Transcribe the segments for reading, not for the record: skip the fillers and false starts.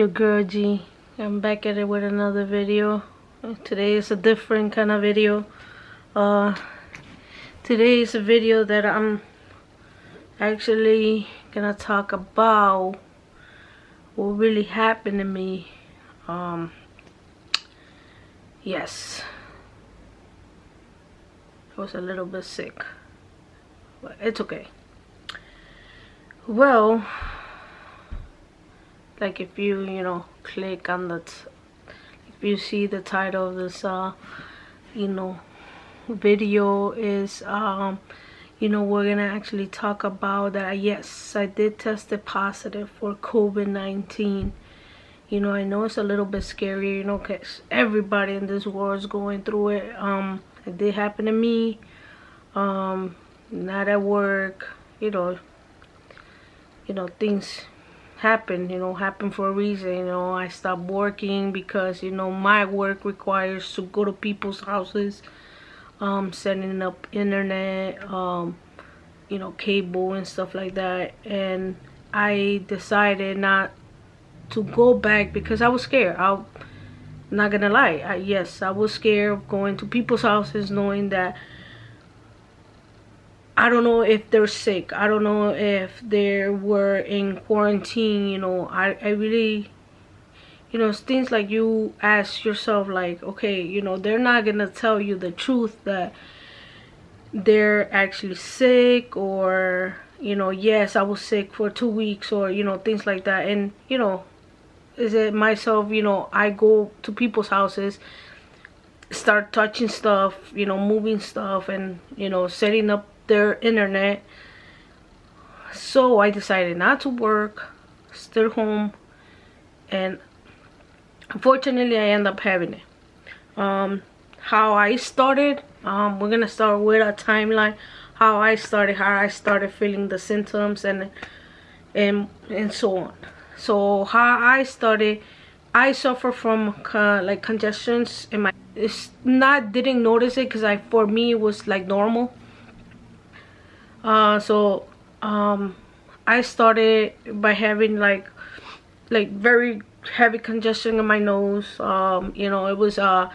your girl G. I'm back at it with another video. Today is a different kind of video. Today is a video that I'm actually gonna talk about what really happened to me. Yes, I was a little bit sick, but it's okay. Well, like if you click on if you see the title of this video is we're gonna actually talk about that. Yes, I did tested positive for COVID-19. I know it's a little bit scary, because everybody in this world is going through it. It did happen to me. Not at work, things happen, happen for a reason. I stopped working because my work requires to go to people's houses, setting up internet, cable and stuff like that. And I decided not to go back because I was scared. I'm not gonna lie. Yes, I was scared of going to people's houses, knowing that I don't know if they're sick. I don't know if they were in quarantine. I really, it's things like you ask yourself, like, okay, they're not gonna tell you the truth that they're actually sick, or yes, I was sick for 2 weeks, or things like that. And is it myself? I go to people's houses, start touching stuff, moving stuff, and setting up their internet. So I decided not to work, stay home, and unfortunately I end up having it. How I started, we're gonna start with a timeline. How I started feeling the symptoms and so on. So how I started, I suffer from like congestions in my, didn't notice it because for me it was like normal. I started by having like very heavy congestion in my nose. It was at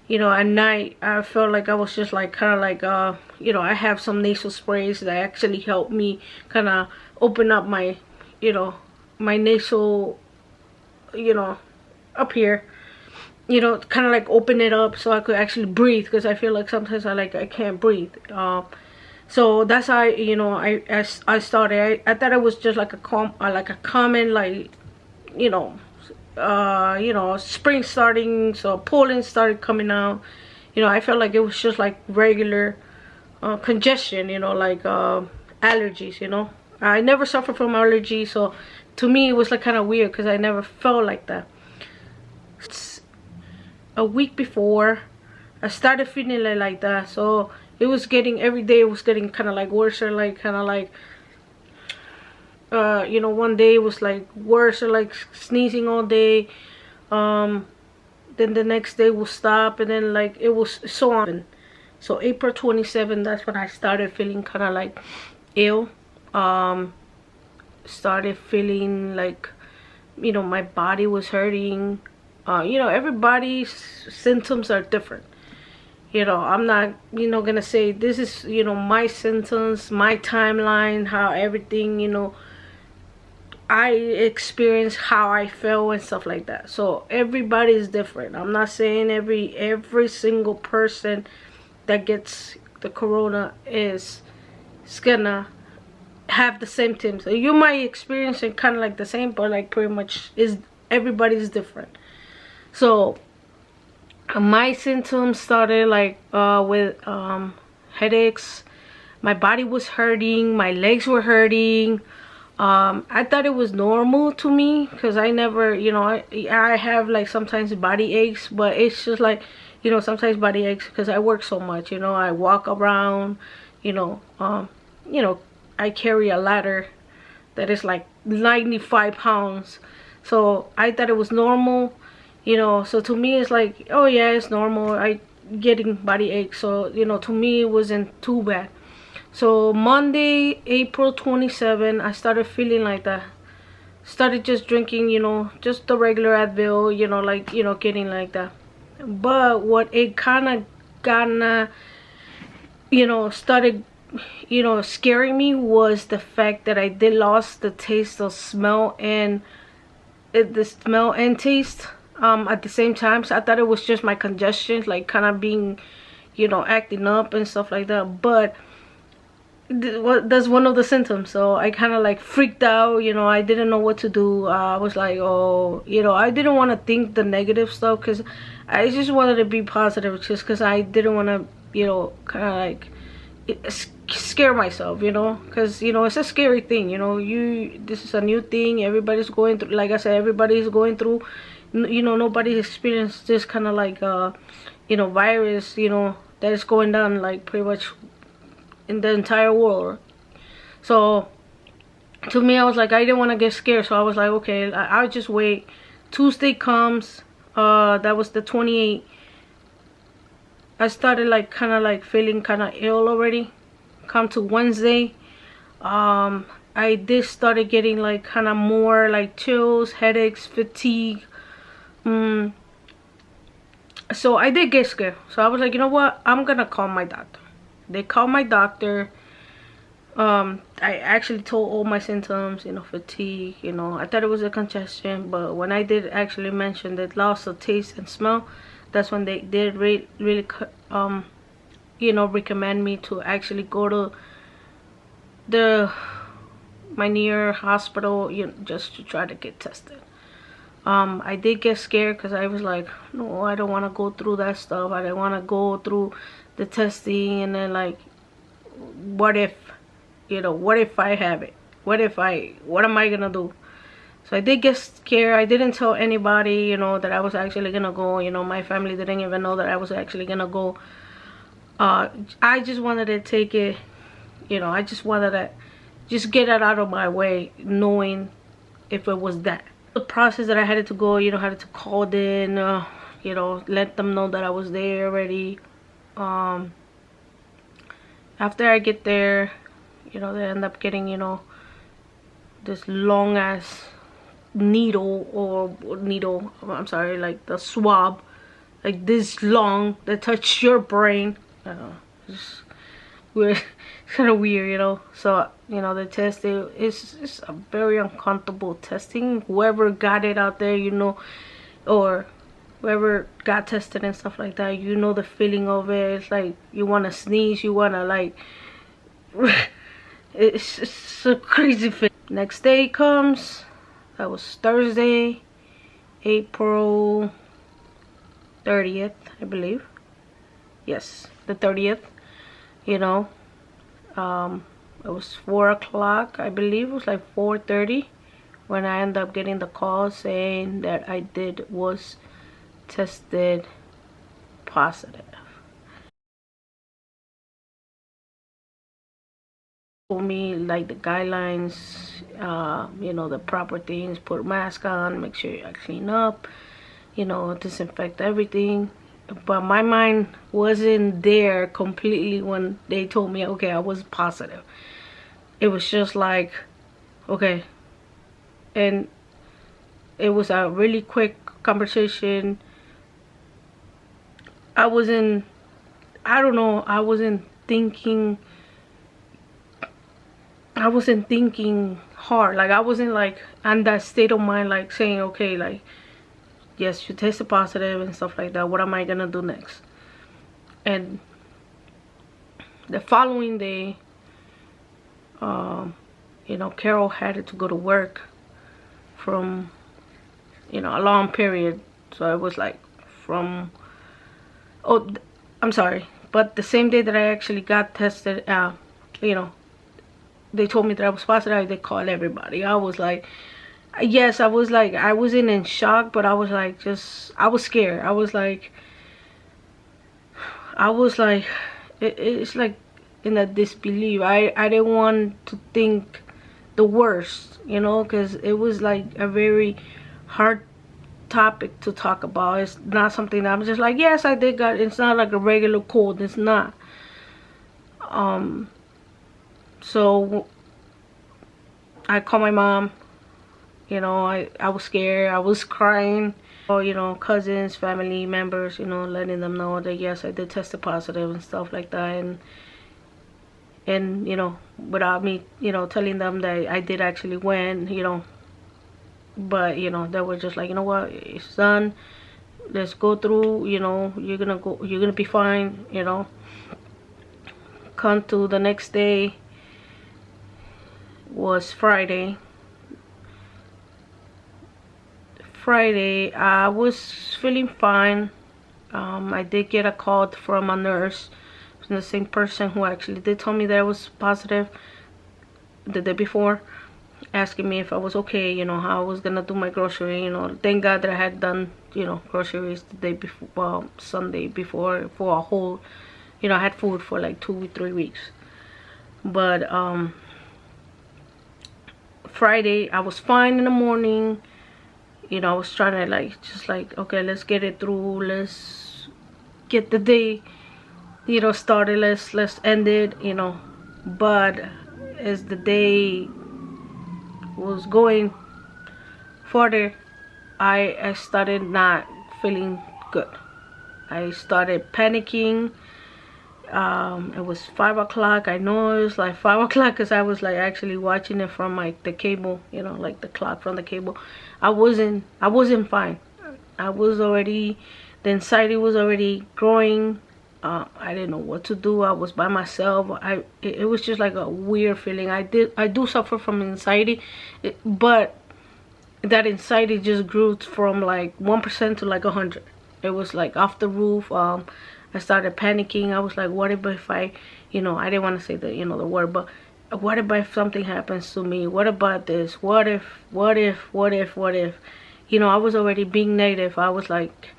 night I felt like I was just like kind of like I have some nasal sprays that actually help me kind of open up my my nasal up here, kind of like open it up so I could actually breathe, because I feel like sometimes I can't breathe. So that's how I started. I thought it was just like a common spring starting, so pollen started coming out. I felt like it was just like regular congestion, like allergies. I never suffered from allergies, so to me it was like kind of weird because I never felt like that. A week before I started feeling like that, so it was getting, every day it was getting kind of like worse, or like kind of like one day it was like worse, or like sneezing all day, then the next day will stop, and then like it was so on. So April 27th, that's when I started feeling kind of like ill. Started feeling like my body was hurting. Everybody's symptoms are different. I'm not gonna say this is my symptoms, my timeline, how everything I experienced, how I felt and stuff like that. So everybody is different. I'm not saying every single person that gets the corona is gonna have the symptoms. You might experience it kind of like the same, but like pretty much everybody's different. So my symptoms started like with headaches. My body was hurting, my legs were hurting. I thought it was normal to me because I never, I have like sometimes body aches, but it's just like, sometimes body aches because I work so much. I walk around, I carry a ladder that is like 95 pounds. So I thought it was normal, so to me it's like, oh yeah, it's normal. I getting body aches, so to me it wasn't too bad. So Monday, April 27, I started feeling like that. started just drinking, you know, just the regular Advil, you know, like, you know, getting like that. But what it kind of you know, started, you know, scaring me was the fact that I did lost the taste of smell and the smell and taste at the same time. So I thought it was just my congestion, like kind of being, you know, acting up and stuff like that. But that's one of the symptoms. So I kind of like freaked out, you know. I didn't know what to do. I was like, oh, you know, I didn't want to think the negative stuff, because I just wanted to be positive, just because I didn't want to, you know, kind of like scare myself, you know, because, you know, it's a scary thing, you know. This is a new thing. Everybody's going through, like I said, everybody's going through, you know, nobody's experienced this kind of like you know, virus, you know, that is going down like pretty much in the entire world. So to me, I was like, I didn't want to get scared, so I was like, okay, I'll just wait. Tuesday comes, that was the 28th. I started like kind of like feeling kind of ill already. Come to Wednesday, I did started getting like kind of more like chills, headaches, fatigue. So I did get scared, so I was like, you know what, I'm gonna call my doctor. They called my doctor. I actually told all my symptoms, you know, fatigue, you know, I thought it was a congestion, but when I did actually mention that loss of taste and smell, that's when they did really you know, recommend me to actually go to my near hospital, you know, just to try to get tested. I did get scared, because I was like, no, I don't want to go through that stuff. I don't want to go through the testing, and then like, what if, you know, what if I have it? What am I gonna do? So I did get scared. I didn't tell anybody, you know, that I was actually gonna go. You know, my family didn't even know that I was actually gonna go. I just wanted to take it, you know, I just wanted to just get it out of my way, knowing if it was that. The process that I had to go, you know, had to call in, you know, let them know that I was there already. After I get there, you know, they end up getting, you know, this long ass needle, I'm sorry, like the swab, like this long, that touched your brain. It's weird. It's kind of weird, you know. So, you know, the test, it's a very uncomfortable testing. Whoever got it out there, you know, or whoever got tested and stuff like that, you know the feeling of it. It's like you want to sneeze, you want to like it's a crazy feeling. Next day comes, that was Thursday, April 30th, I believe. Yes, the 30th. You know, it was 4 o'clock, I believe. It was like 4:30 when I ended up getting the call saying that I was tested positive. Told me like the guidelines, you know, the proper things: put a mask on, make sure you clean up, you know, disinfect everything. But my mind wasn't there completely when they told me, okay, I was positive. It was just like, okay. And it was a really quick conversation. I don't know, I wasn't thinking hard. Like, I wasn't like in that state of mind, like saying, okay, like, yes, you tested positive and stuff like that. What am I gonna do next? And the following day, you know, Carol had to go to work from, you know, a long period. So it was like from, oh, I'm sorry, but the same day that I actually got tested, you know, they told me that I was positive, they called everybody. I was like, yes, I wasn't in shock, but I was like, I was scared. I was like, it's like in a disbelief. I didn't want to think the worst, you know, because it was like a very hard topic to talk about. It's not something that I'm just like, yes, I did got it. It's not like a regular cold. It's not. So I called my mom, You know, I was scared. I was crying. Or, you know, cousins, family members, you know, letting them know that yes, I did test positive and stuff like that. And you know, without me, you know, telling them that I did actually win, you know. But, you know, they were just like, you know what, it's done. Let's go through, you know, you're gonna be fine, you know. Come to the next day was Friday. I was feeling fine. I did get a call from a nurse, from the same person who actually did tell me that I was positive the day before, asking me if I was okay, you know, how I was gonna do my grocery, you know. Thank God that I had done, you know, groceries the day before, well, Sunday before, for a whole, you know, I had food for like 2-3 weeks. But Friday I was fine in the morning. You know, I was trying to like, just like, okay, let's get it through, let's get the day, you know, started, let's end it, you know. But as the day was going further, I started not feeling good. I started panicking. It was 5 o'clock. I know it was like 5 o'clock because I was like actually watching it from like the cable, you know, like the clock from the cable. I wasn't fine. I was already, the anxiety was already growing. I didn't know what to do. I was by myself. It was just like a weird feeling. I do suffer from anxiety, but that anxiety just grew from like 1% to like 100. It was like off the roof. I started panicking. I was like, what if I, you know, I didn't want to say the, you know, the word, but what if something happens to me? What about this? What if? You know, I was already being negative. I was like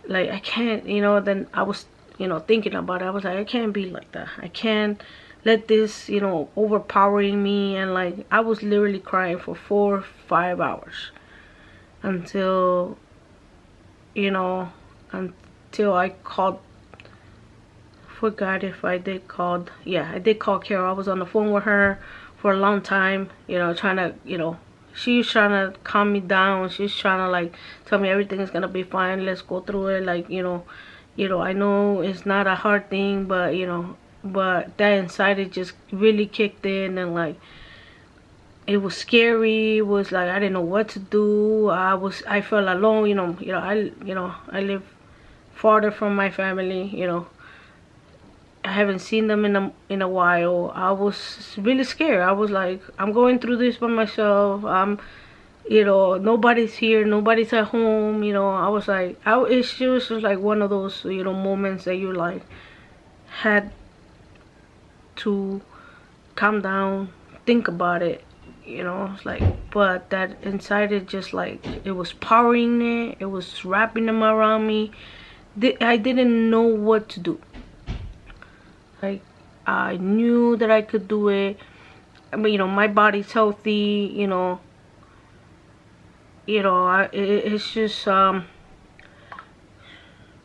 I can't, you know. Then I was, you know, thinking about it. I was like, I can't be like that. I can't let this, you know, overpowering me. And like, I was literally crying for 4-5 hours until, you know, until I called. Forgot if I did call. Yeah, I did call Carol. I was on the phone with her for a long time, you know, trying to, you know, she was trying to calm me down. She's trying to like tell me everything is gonna be fine, let's go through it. Like, you know, I know it's not a hard thing, but you know, but that anxiety just really kicked in. And like, it was scary. It was like I didn't know what to do. I felt alone, you know. I live farther from my family, you know. I haven't seen them in a while. I was really scared. I was like, I'm going through this by myself. You know, nobody's here, nobody's at home. You know, I was like, it was just like one of those, you know, moments that you like had to calm down, think about it. You know, it's like, but that inside it just like, it was powering it. It was wrapping them around me. I didn't know what to do. Like, I knew that I could do it. I mean, you know, my body's healthy. It's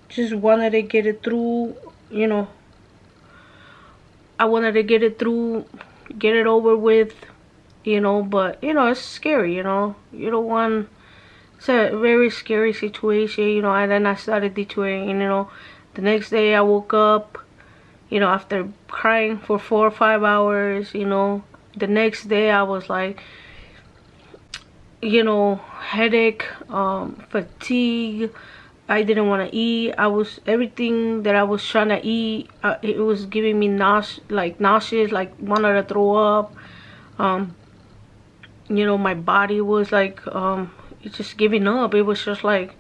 just wanted to get it through. You know, I wanted to get it through, get it over with. You know, but you know, it's scary. You know, you don't want. It's a very scary situation. You know, and then I started deteriorating. You know, the next day I woke up. You know, after crying for 4 or 5 hours, you know, the next day I was like, you know, headache, fatigue. I didn't want to eat. Everything that I was trying to eat, it was giving me nauseous, like wanted to throw up. You know, my body was like, it's just giving up. It was just like,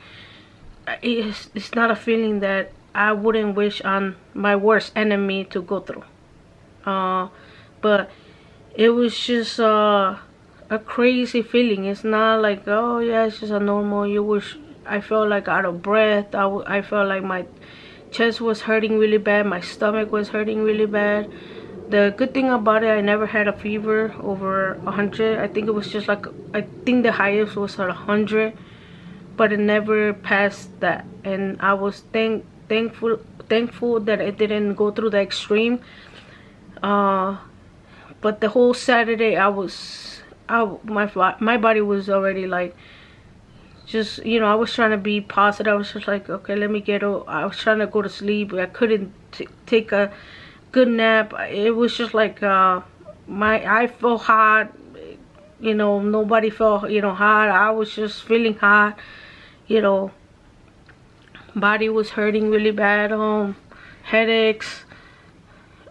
it's not a feeling that I wouldn't wish on my worst enemy to go through. But it was just a crazy feeling. It's not like, oh yeah, it's just a normal. I felt like out of breath. I felt like my chest was hurting really bad. My stomach was hurting really bad. The good thing about it, I never had a fever over 100. I think it was just like, I think the highest was at 100, but it never passed that. And I was thankful that it didn't go through the extreme. But the whole Saturday I was my body was already like, just, you know, I was trying to be positive. I was just like, okay, let me get I was trying to go to sleep. I couldn't take a good nap. It was just like I felt hot, you know, nobody felt, you know, hot. I was just feeling hot, you know, body was hurting really bad, headaches,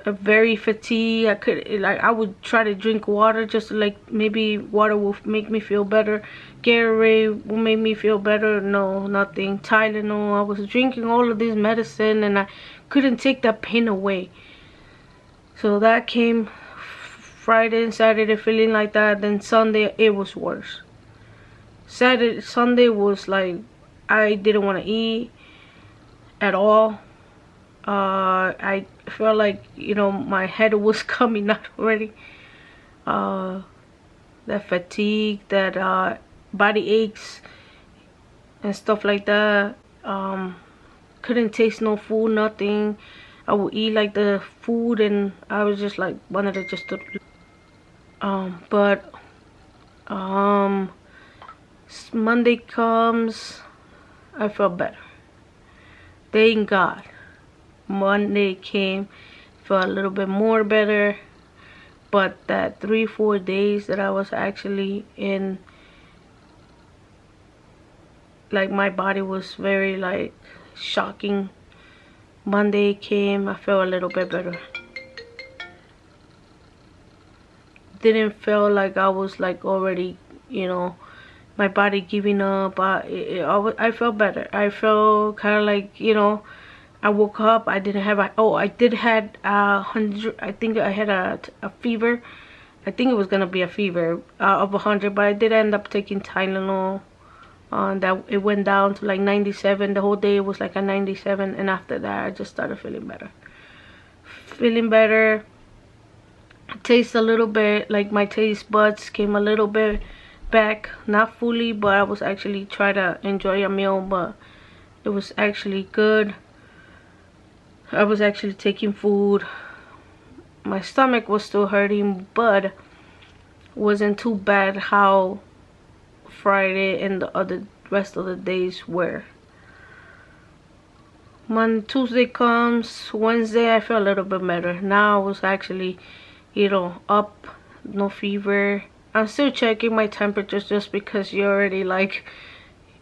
very fatigued. I would try to drink water, just like maybe water will make me feel better. Gatorade will make me feel better. No, nothing. Tylenol. I was drinking all of this medicine and I couldn't take that pain away. So that came Friday and Saturday feeling like that. Then Sunday it was worse. Sunday was like I didn't want to eat at all. I felt like, you know, my head was coming out already. That fatigue, that body aches and stuff like that. Couldn't taste no food, nothing. I would eat like the food and I was just like wanted to just but Monday comes, I felt better. Thank God. Monday came, felt a little bit more better, but that 3-4 days that I was actually in, like, my body was very like shocking. Monday came, I felt a little bit better. Didn't feel like I was like already, you know, my body giving up. I felt better. I felt kind of like, you know, I woke up. I didn't have I did had 100. I think I had a fever. I think it was gonna be a fever of 100, but I did end up taking Tylenol. That it went down to like 97. The whole day it was like a 97, and after that I just started feeling better. Feeling better. Taste a little bit, like my taste buds came a little bit back, not fully, but I was actually trying to enjoy a meal, but it was actually good. I was actually taking food. My stomach was still hurting, but wasn't too bad how Friday and the other rest of the days were. Tuesday comes, Wednesday I felt a little bit better. Now I was actually, you know, up, no fever. I'm still checking my temperatures just because you already like,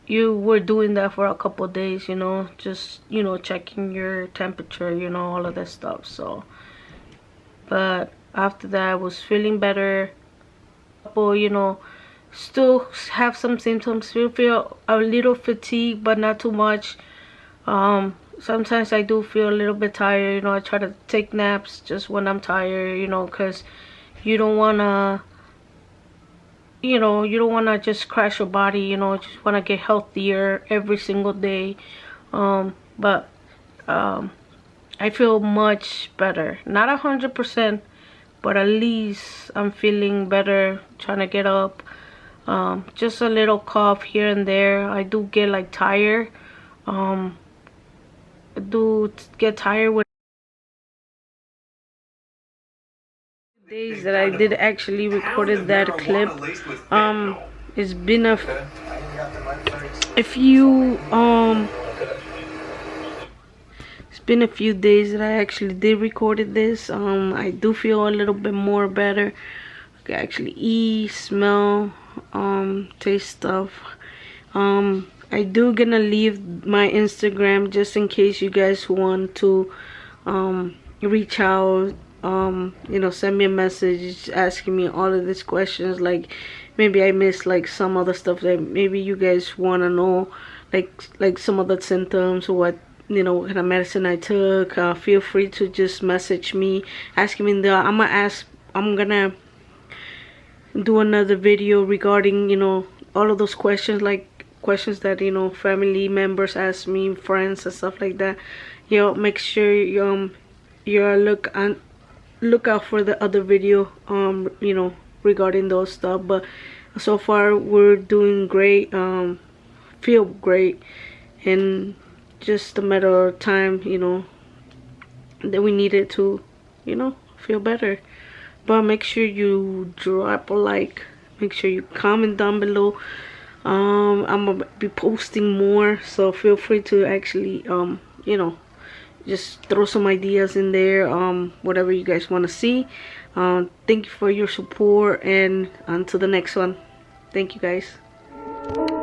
you were doing that for a couple days, you know, just, you know, checking your temperature, you know, all of that stuff. So, but after that I was feeling better. You know, still have some symptoms, still feel a little fatigued, but not too much. Sometimes I do feel a little bit tired, you know. I try to take naps just when I'm tired, you know, because you don't want to, you know, you don't want to just crash your body, you know. Just want to get healthier every single day. But I feel much better, not 100%, but at least I'm feeling better, trying to get up. Just a little cough here and there. I do get like tired. I do get tired with days that I did actually recorded that clip. It's been a few it's been a few days that I actually did recorded this. I do feel a little bit more better. I can actually eat, smell, taste stuff. I do gonna leave my Instagram just in case you guys want to reach out, you know, send me a message asking me all of these questions. Like maybe I missed like some other stuff that maybe you guys want to know, like some of the symptoms or what, you know, what kind of medicine I took. Feel free to just message me, ask me. I'm gonna do another video regarding, you know, all of those questions, like questions that, you know, family members ask me, friends and stuff like that. You know, make sure you look out for the other video, you know, regarding those stuff. But so far we're doing great, feel great, and just a matter of time, you know, that we needed to, you know, feel better. But make sure you drop a like make sure you comment down below. I'm gonna be posting more, so feel free to actually you know, just throw some ideas in there, whatever you guys want to see. Thank you for your support, and until the next one, thank you guys.